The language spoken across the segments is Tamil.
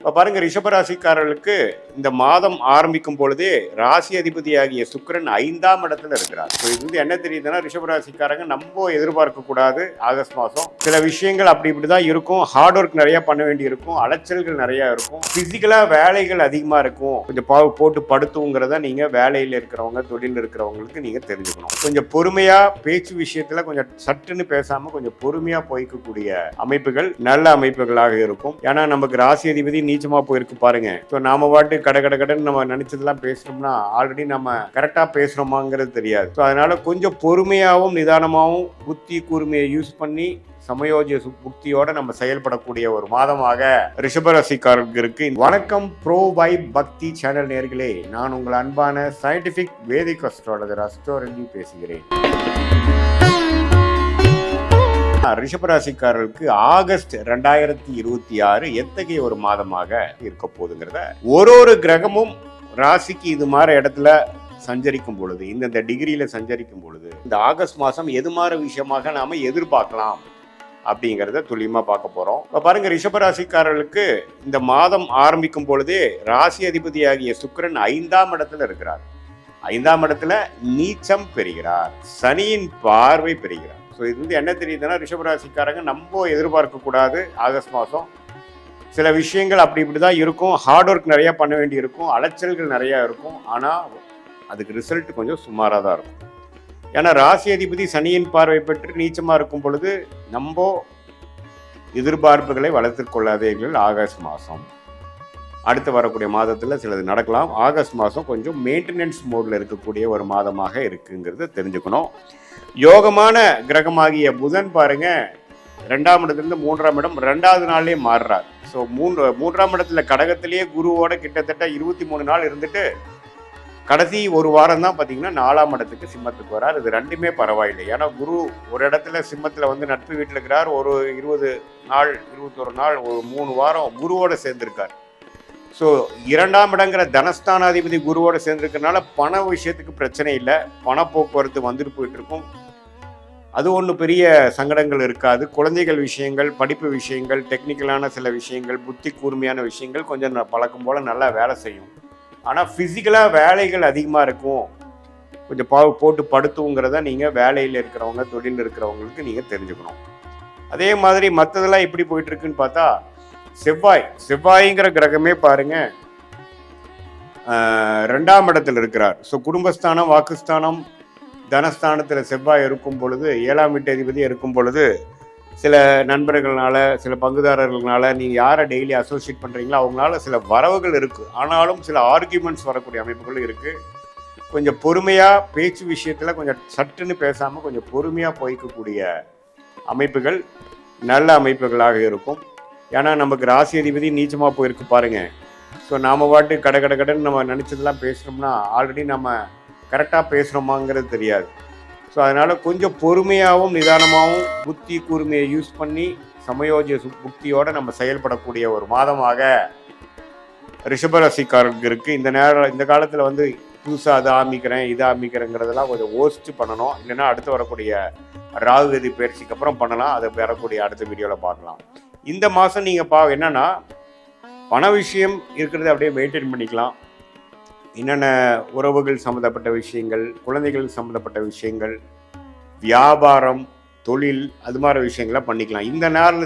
இப்போ பாருங்க, ரிஷபராசிக்காரர்களுக்கு இந்த மாதம் ஆரம்பிக்கும் பொழுதே ராசி அதிபதியாகிய சுக்கிரன் 5ஆம் இடத்துல இருக்கிறார். ஸோ இது என்ன தெரியுதுன்னா, ரிஷபராசிக்காரங்க நம்ம எதிர்பார்க்க கூடாது. ஆகஸ்ட் மாதம் சில விஷயங்கள் அப்படி இப்படி தான் இருக்கும். ஹார்ட் ஒர்க் நிறைய பண்ண வேண்டி இருக்கும், அலைச்சல்கள் நிறைய இருக்கும், பிசிக்கலா வேலைகள் அதிகமாக இருக்கும். கொஞ்சம் போட்டு படுத்துங்கிறத நீங்க வேலையில் இருக்கிறவங்க, தொழில் இருக்கிறவங்களுக்கு நீங்க தெரிஞ்சுக்கணும். கொஞ்சம் பொறுமையா பேச்சு விஷயத்துல கொஞ்சம் சட்டுன்னு பேசாம கொஞ்சம் பொறுமையா போய்க்கக்கூடிய அமைப்புகள் நல்ல அமைப்புகளாக இருக்கும். ஏன்னா நமக்கு ராசி அதிபதி நீச்சமா போயிருக்கு பாருங்க. ஸோ நாம பாட்டு கடன்னு நம்ம நினைச்சதெல்லாம் பேசணும்னா ஆல்ரெடி நம்ம கரெக்டா பேசுறோமாங்கிறது தெரியாது. ஸோ அதனால கொஞ்சம் பொறுமையாகவும் நிதானமாகவும் புத்தி கூர்மையை யூஸ் பண்ணி சமயோஜிய புக்தியோட நம்ம செயல்படக்கூடிய ஒரு மாதமாக ரிஷபராசிக்காரர்களுக்கு இருக்கு. வணக்கம் ப்ரோ வைப் பக்தி சேனல் நேயர்களே, நான் உங்கள் அன்பான சயின்டிபிக் வேதிக் அஸ்ட்ராலஜர் அஸ்ட்ரோரஞ்சி பேசுகிறேன். ரிஷபராசிக்காரர்களுக்கு ஆகஸ்ட் 2026 எத்தகைய ஒரு மாதமாக இருக்க போகுதுங்கிறத ஒரு கிரகமும் ராசிக்கு இது மாதிரி இடத்துல சஞ்சரிக்கும் பொழுது, இந்த டிகிரியில சஞ்சரிக்கும் பொழுது இந்த ஆகஸ்ட் மாதம் எது மாதிரி விஷயமாக நாம எதிர்பார்க்கலாம் அப்படிங்கிறத துல்லியமா பார்க்க போறோம். இப்ப பாருங்க, ரிஷபராசிக்காரர்களுக்கு இந்த மாதம் ஆரம்பிக்கும் பொழுதே ராசி அதிபதியாகிய சுக்கிரன் 5ஆம் இடத்துல இருக்கிறார். 5ஆம் இடத்துல நீச்சம் பெறுகிறார், சனியின் பார்வை பெறுகிறார். ஸோ இது என்ன தெரியுதுன்னா, ரிஷபராசிக்காரங்க நம்ம எதிர்பார்க்க கூடாது. ஆகஸ்ட் மாதம் சில விஷயங்கள் அப்படி இப்படி தான் இருக்கும். ஹார்ட் ஒர்க் நிறைய பண்ண வேண்டி இருக்கும், அலைச்சல்கள் நிறைய இருக்கும். ஆனால் அதுக்கு ரிசல்ட் கொஞ்சம் சுமாராக தான் இருக்கும். ஏன்னா ராசி அதிபதி சனியின் பார்வை பெற்று நீச்சமாக இருக்கும் பொழுது நம்ம எதிர்பார்ப்புகளை வளர்த்து கொள்ளாதீர்கள். ஆகஸ்ட் மாதம் அடுத்து வரக்கூடிய மாதத்தில் சிலது நடக்கலாம். ஆகஸ்ட் மாதம் கொஞ்சம் மெயின்டெனன்ஸ் மோடில் இருக்கக்கூடிய ஒரு மாதமாக இருக்குங்கிறத தெரிஞ்சுக்கணும். யோகமான கிரகமாகிய புதன் பாருங்க, 2ஆம் இடத்துலேருந்து 3ஆம் இடம் 2வது நாள்லேயே மாறுறார். ஸோ 3ஆம் இடத்துல கடகத்திலேயே குருவோட கிட்டத்தட்ட 23 நாள் இருந்துட்டு கடைசி ஒரு வாரம் தான் பார்த்தீங்கன்னா 4ஆம் இடத்துக்கு சிம்மத்துக்கு வரார். இது ரெண்டுமே பரவாயில்லை. ஏன்னா குரு ஒரு இடத்துல சிம்மத்தில் வந்து நட்பு வீட்டில் இருக்கிறார். ஒரு 20 நாள் 21 நாள் ஒரு 3 வாரம் குருவோட சேர்ந்திருக்கார். ஸோ 2ஆம் இடங்கிற தனஸ்தானாதிபதி குருவோட சேர்ந்திருக்கிறதுனால பண விஷயத்துக்கு பிரச்சனை இல்லை. பண போக்குவரத்து வந்துட்டு போயிட்டு இருக்கும். அது ஒன்றும் பெரிய சங்கடங்கள் இருக்காது. குழந்தைகள் விஷயங்கள், படிப்பு விஷயங்கள், டெக்னிக்கலான சில விஷயங்கள், புத்தி கூர்மையான விஷயங்கள் கொஞ்சம் பழக்கம் போல் நல்லா வேலை செய்யும். ஆனால் ஃபிசிக்கலாக வேலைகள் அதிகமாக இருக்கும். கொஞ்சம் போட்டு படுத்துங்கிறத நீங்கள் வேலையில் இருக்கிறவங்க, தொழில் இருக்கிறவங்களுக்கு நீங்கள் தெரிஞ்சுக்கணும். அதே மாதிரி மற்றதெல்லாம் எப்படி போயிட்டு இருக்குன்னு பார்த்தா, செவ்வாய்ங்கிற கிரகமே பாருங்க 2ஆம் இடத்துல இருக்கிறார். ஸோ குடும்பஸ்தானம், வாக்குஸ்தானம், தனஸ்தானத்தில் செவ்வாய் இருக்கும் பொழுது, 7ஆம் வீட்டு அதிபதி இருக்கும் பொழுது சில நண்பர்களால, சில பங்குதாரர்களால நீங்கள் யாரை டெய்லி அசோசியேட் பண்ணுறீங்களோ அவங்களால சில வரவுகள் இருக்குது. ஆனாலும் சில ஆர்கியூமெண்ட்ஸ் வரக்கூடிய அமைப்புகளும் இருக்குது. கொஞ்சம் பொறுமையாக பேச்சு விஷயத்தில் கொஞ்சம் சட்டுன்னு பேசாமல் கொஞ்சம் பொறுமையாக போய்க்கக்கூடிய அமைப்புகள் நல்ல அமைப்புகளாக இருக்கும். ஏன்னா நமக்கு ராசி அதிபதி நீச்சமாக போயிருக்கு பாருங்க. ஸோ நாம பாட்டு கடன்னு நம்ம நினச்சதெல்லாம் பேசுகிறோம்னா ஆல்ரெடி நம்ம கரெக்டாக பேசுகிறோமாங்கிறது தெரியாது. ஸோ அதனால் கொஞ்சம் பொறுமையாகவும் நிதானமாகவும் புத்தி கூர்மையை யூஸ் பண்ணி சமயோஜிய புக்தியோடு நம்ம செயல்படக்கூடிய ஒரு மாதமாக ரிஷபராசிக்காரர்களுக்கு இருக்குது. இந்த காலத்தில் வந்து புதுசாக அதை ஆரம்பிக்கிறேன், இதை ஆரம்பிக்கிறேங்கிறதெல்லாம் கொஞ்சம் யோசிச்சு பண்ணணும். இல்லைன்னா அடுத்து வரக்கூடிய ராகுகதி பயிற்சிக்கு அப்புறம் பண்ணலாம். அதை வரக்கூடிய அடுத்த வீடியோவில் பார்க்கலாம். இந்த மாதம் நீங்கள் என்னன்னா பண விஷயம் இருக்கிறத அப்படியே மெயின்டைன் பண்ணிக்கலாம். என்னென்ன உறவுகள் சம்மந்தப்பட்ட விஷயங்கள், குழந்தைகள் சம்மந்தப்பட்ட விஷயங்கள், வியாபாரம், தொழில், அது மாதிரி விஷயங்கள்லாம் பண்ணிக்கலாம்.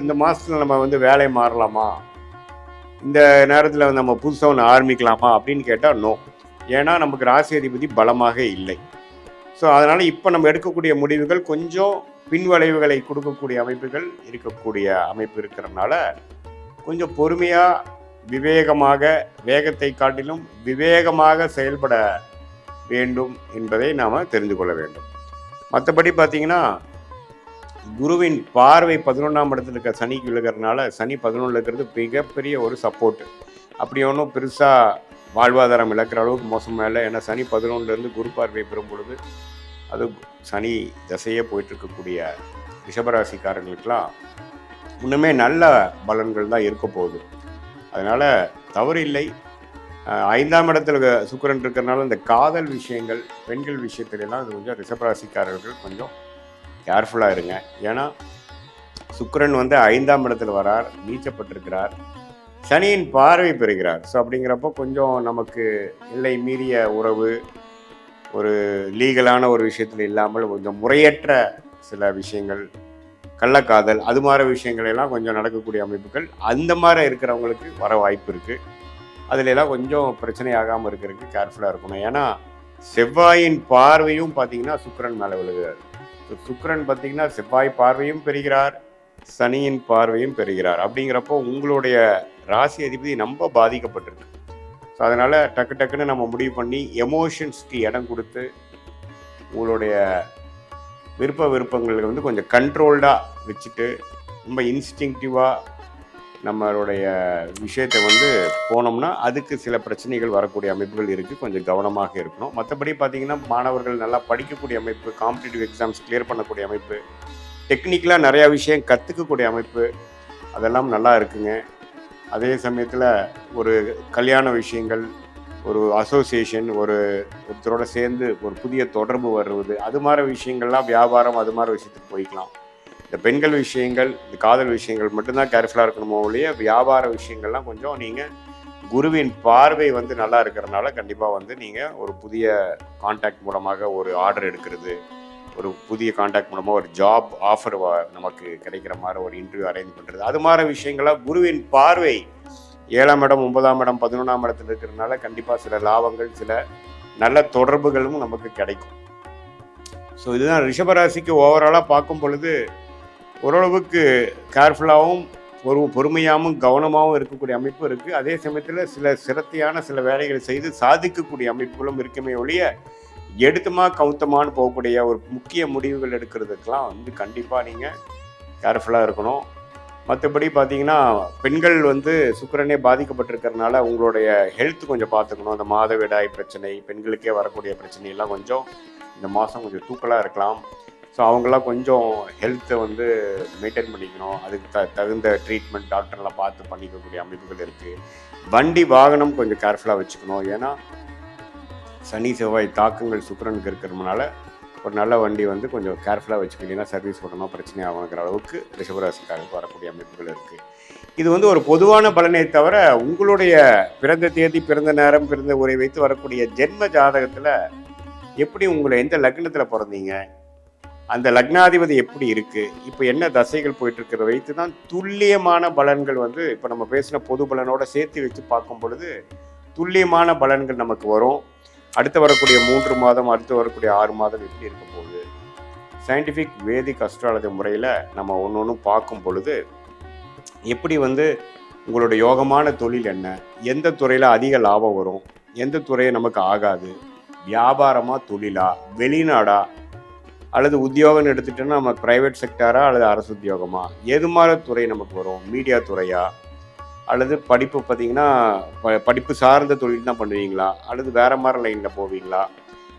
இந்த மாதத்தில் நம்ம வந்து வேலை மாறலாமா, இந்த நேரத்தில் நம்ம புதுசாக ஒன்று ஆரம்பிக்கலாமா அப்படின்னு கேட்டால் நோ. ஏன்னா நமக்கு ராசி அதிபதி பலமாக இல்லை. ஸோ அதனால் இப்போ நம்ம எடுக்கக்கூடிய முடிவுகள் கொஞ்சம் பின்வளைவுகளை கொடுக்கக்கூடிய அமைப்புகள் இருக்கக்கூடிய அமைப்பு இருக்கிறதுனால கொஞ்சம் பொறுமையாக விவேகமாக, வேகத்தை காட்டிலும் விவேகமாக செயல்பட வேண்டும் என்பதை நாம் தெரிந்து கொள்ள வேண்டும். மற்றபடி பார்த்தீங்கன்னா குருவின் பார்வை 11ஆம் இடத்துல இருக்க சனிக்கு விழுகிறதுனால, சனி 11 இருக்கிறது மிகப்பெரிய ஒரு சப்போர்ட்டு. அப்படி ஒன்றும் பெருசாக வாழ்வாதாரம் இழக்கிற அளவுக்கு மோசமாக இல்லை. ஏன்னா சனி 11லேருந்து குரு பார்வை பெறும் பொழுது அது சனி தசையே போயிட்டுருக்கக்கூடிய ரிஷபராசிக்காரங்களுக்கெல்லாம் இன்னுமே நல்ல பலன்கள் தான் இருக்க போகுது. அதனால் தவறு இல்லை. 5ஆம் இடத்துல சுக்கிரன் இருக்கிறதுனால இந்த காதல் விஷயங்கள், பெண்கள் விஷயத்துலலாம் அது கொஞ்சம் ரிஷபராசிக்காரர்கள் கொஞ்சம் கேர்ஃபுல்லாக இருங்க. ஏன்னா சுக்கிரன் வந்து 5ஆம் இடத்துல வரார், நீச்சப்பட்டிருக்கிறார். சனியின் பார்வை பெறுகிறார். ஸோ அப்படிங்கிறப்போ கொஞ்சம் நமக்கு எல்லை மீறிய உறவு, ஒரு லீகலான ஒரு விஷயத்தில் இல்லாமல் கொஞ்சம் முறையற்ற சில விஷயங்கள், கள்ளக்காதல், அது மாதிரி விஷயங்கள் எல்லாம் கொஞ்சம் நடக்கக்கூடிய அமைப்புகள் அந்த மாதிரி இருக்கிறவங்களுக்கு வர வாய்ப்பு இருக்குது. அதுல எல்லாம் கொஞ்சம் பிரச்சனை ஆகாமல் இருக்கிறதுக்கு கேர்ஃபுல்லாக இருக்கணும். ஏன்னா செவ்வாயின் பார்வையும் பார்த்தீங்கன்னா சுக்கிரன் மேலே விழுகிறார். சுக்கிரன் பார்த்தீங்கன்னா செவ்வாய் பார்வையும் பெறுகிறார், சனியின் பார்வையும் பெறுகிறார். அப்படிங்கிறப்போ உங்களுடைய ராசி அதிபதி ரொம்ப பாதிக்கப்பட்டிருக்கு. ஸோ அதனால் டக்குன்னு நம்ம முடிவு பண்ணி எமோஷன்ஸ்க்கு இடம் கொடுத்து உங்களுடைய விருப்பங்களை வந்து கொஞ்சம் கண்ட்ரோல்டாக வச்சுட்டு ரொம்ப இன்ஸ்டிங்டிவாக நம்மளுடைய விஷயத்தை வந்து போனோம்னா அதுக்கு சில பிரச்சனைகள் வரக்கூடிய அமைப்புகள் இருக்குது. கொஞ்சம் கவனமாக இருக்கணும். மற்றபடி பார்த்திங்கன்னா மாணவர்கள் நல்லா படிக்கக்கூடிய அமைப்பு, காம்படிட்டிவ் எக்ஸாம்ஸ் கிளியர் பண்ணக்கூடிய அமைப்பு, டெக்னிக்கலாக நிறையா விஷயம் கற்றுக்கக்கூடிய அமைப்பு, அதெல்லாம் நல்லா இருக்குங்க. அதே சமயத்தில் ஒரு கல்யாண விஷயங்கள், ஒரு அசோசியேஷன், ஒருத்தரோட சேர்ந்து ஒரு புதிய தொடர்பு வருவது, அது மாதிரி விஷயங்கள்லாம் வியாபாரம், அது மாதிரி விஷயத்துக்கு போய்க்கலாம். இந்த பெண்கள் விஷயங்கள், இந்த காதல் விஷயங்கள் மட்டும்தான் கேர்ஃபுல்லாக இருக்கணுமோ ஒழிய வியாபார விஷயங்கள்லாம் கொஞ்சம் நீங்கள் குருவின் பார்வை வந்து நல்லா இருக்கிறனால கண்டிப்பாக வந்து நீங்கள் ஒரு புதிய கான்டாக்ட் மூலமாக ஒரு ஆர்டர் எடுக்கிறது, ஒரு புதிய கான்டாக்ட் மூலமாக ஒரு ஜாப் ஆஃபர் நமக்கு கிடைக்கிற மாதிரி ஒரு இன்டர்வியூ அரேஞ்ச் பண்ணுறது, அது மாதிரி விஷயங்களாக குருவின் பார்வை 7ஆம் இடம், 9ஆம் இடம், 11ஆம் இடத்துல இருக்கிறதுனால கண்டிப்பாக சில லாபங்கள், சில நல்ல தொடர்புகளும் நமக்கு கிடைக்கும். ஸோ இதுதான் ரிஷபராசிக்கு ஓவராலாக பார்க்கும் பொழுது ஓரளவுக்கு கேர்ஃபுல்லாகவும் பொறுமையாகவும் கவனமாகவும் இருக்கக்கூடிய அமைப்பு இருக்குது. அதே சமயத்தில் சில சிரத்தையான சில வேலைகளை செய்து சாதிக்கக்கூடிய அமைப்புகளும் இருக்குமே ஒழிய எடுத்துமா கவுத்தமானு போகக்கூடிய ஒரு முக்கிய முடிவுகள் எடுக்கிறதுக்கெலாம் வந்து கண்டிப்பாக நீங்கள் கேர்ஃபுல்லாக இருக்கணும். மற்றபடி பார்த்தீங்கன்னா பெண்கள் வந்து சுக்கிரனே பாதிக்கப்பட்டிருக்கிறதுனால உங்களுடைய ஹெல்த் கொஞ்சம் பார்த்துக்கணும். அந்த மாதவிடாய் பிரச்சனை, பெண்களுக்கே வரக்கூடிய பிரச்சனையெல்லாம் கொஞ்சம் இந்த மாதம் கொஞ்சம் தூக்கலாக இருக்கலாம். ஸோ அவங்களாம் கொஞ்சம் ஹெல்த்தை வந்து மெயின்டைன் பண்ணிக்கணும். அதுக்கு தகுந்த ட்ரீட்மெண்ட் டாக்டர்லாம் பார்த்து பண்ணிக்கக்கூடிய அமைப்புகள் இருக்குது. வண்டி வாகனம் கொஞ்சம் கேர்ஃபுல்லாக வச்சுக்கணும். ஏன்னா சனி செவ்வாய் தாக்கங்கள் சுக்கிரனுக்கு இருக்கிறதுனால ஒரு நல்ல வண்டி வந்து கொஞ்சம் கேர்ஃபுல்லாக வச்சுக்கிட்டீங்கன்னா சர்வீஸ் விடணும், பிரச்சனை ஆகுங்கிற அளவுக்கு ரிஷபராசிக்காரருக்கு வரக்கூடிய அமைப்புகள் இருக்குது. இது வந்து ஒரு பொதுவான பலனை தவிர உங்களுடைய பிறந்த தேதி, பிறந்த நேரம், பிறந்த உரை வைத்து வரக்கூடிய ஜென்ம ஜாதகத்தில் எப்படி உங்களை எந்த லக்னத்தில் பிறந்தீங்க, அந்த லக்னாதிபதி எப்படி இருக்குது, இப்போ என்ன தசைகள் போயிட்டு இருக்கிறத வைத்து தான் துல்லியமான பலன்கள் வந்து இப்போ நம்ம பேசின பொது பலனோட சேர்த்து வச்சு பார்க்கும் பொழுது துல்லியமான பலன்கள் நமக்கு வரும். அடுத்து வரக்கூடிய 3 மாதம், அடுத்து வரக்கூடிய 6 மாதம் எப்படி இருக்க போகுது, சயின்டிஃபிக் வேதிக் அஸ்ட்ராலஜி முறையில் நம்ம ஒன்று பார்க்கும் பொழுது எப்படி வந்து உங்களோட யோகமான தொழில் என்ன, எந்த துறையில் அதிக லாபம் வரும், எந்த துறையை நமக்கு ஆகாது, வியாபாரமா தொழிலா, வெளிநாடா, அல்லது உத்தியோகம்னு எடுத்துட்டோன்னா நம்ம ப்ரைவேட் செக்டாரா அல்லது அரசு உத்தியோகமா, எது மாதிரி துறை நமக்கு வரும், மீடியா துறையா, அல்லது படிப்பு பார்த்திங்கன்னா படிப்பு சார்ந்த தொழில் தான் பண்ணுவீங்களா, அல்லது வேறு மாதிரி லைனில் போவீங்களா,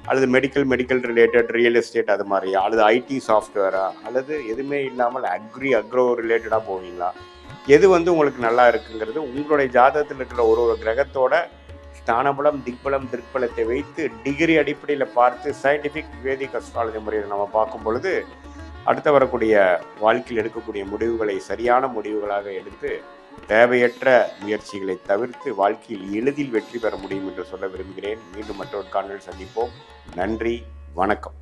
அல்லது மெடிக்கல் ரிலேட்டட், ரியல் எஸ்டேட் அது மாதிரியா, அல்லது ஐடி சாஃப்ட்வேரா, அல்லது எதுவுமே இல்லாமல் அக்ரோ ரிலேட்டடாக போவீங்களா, எது வந்து உங்களுக்கு நல்லா இருக்குங்கிறது உங்களுடைய ஜாதகத்தில் இருக்கிற ஒரு கிரகத்தோட ஸ்தானபலம், திக்பலம், திருப்பலத்தை வைத்து டிகிரி அடிப்படையில் பார்த்து சயின்டிஃபிக் வேதிக் அஸ்ட்ராலஜி முறையில் நம்ம பார்க்கும் பொழுது அடுத்து வரக்கூடிய வாழ்க்கையில் எடுக்கக்கூடிய முடிவுகளை சரியான முடிவுகளாக எடுத்து தேவையற்ற முயற்சிகளை தவிர்த்து வாழ்க்கையில் எளிதில் வெற்றி பெற முடியும் என்று சொல்ல விரும்புகிறேன். மீண்டும் மற்றொரு காணொளியில் சந்திப்போம். நன்றி, வணக்கம்.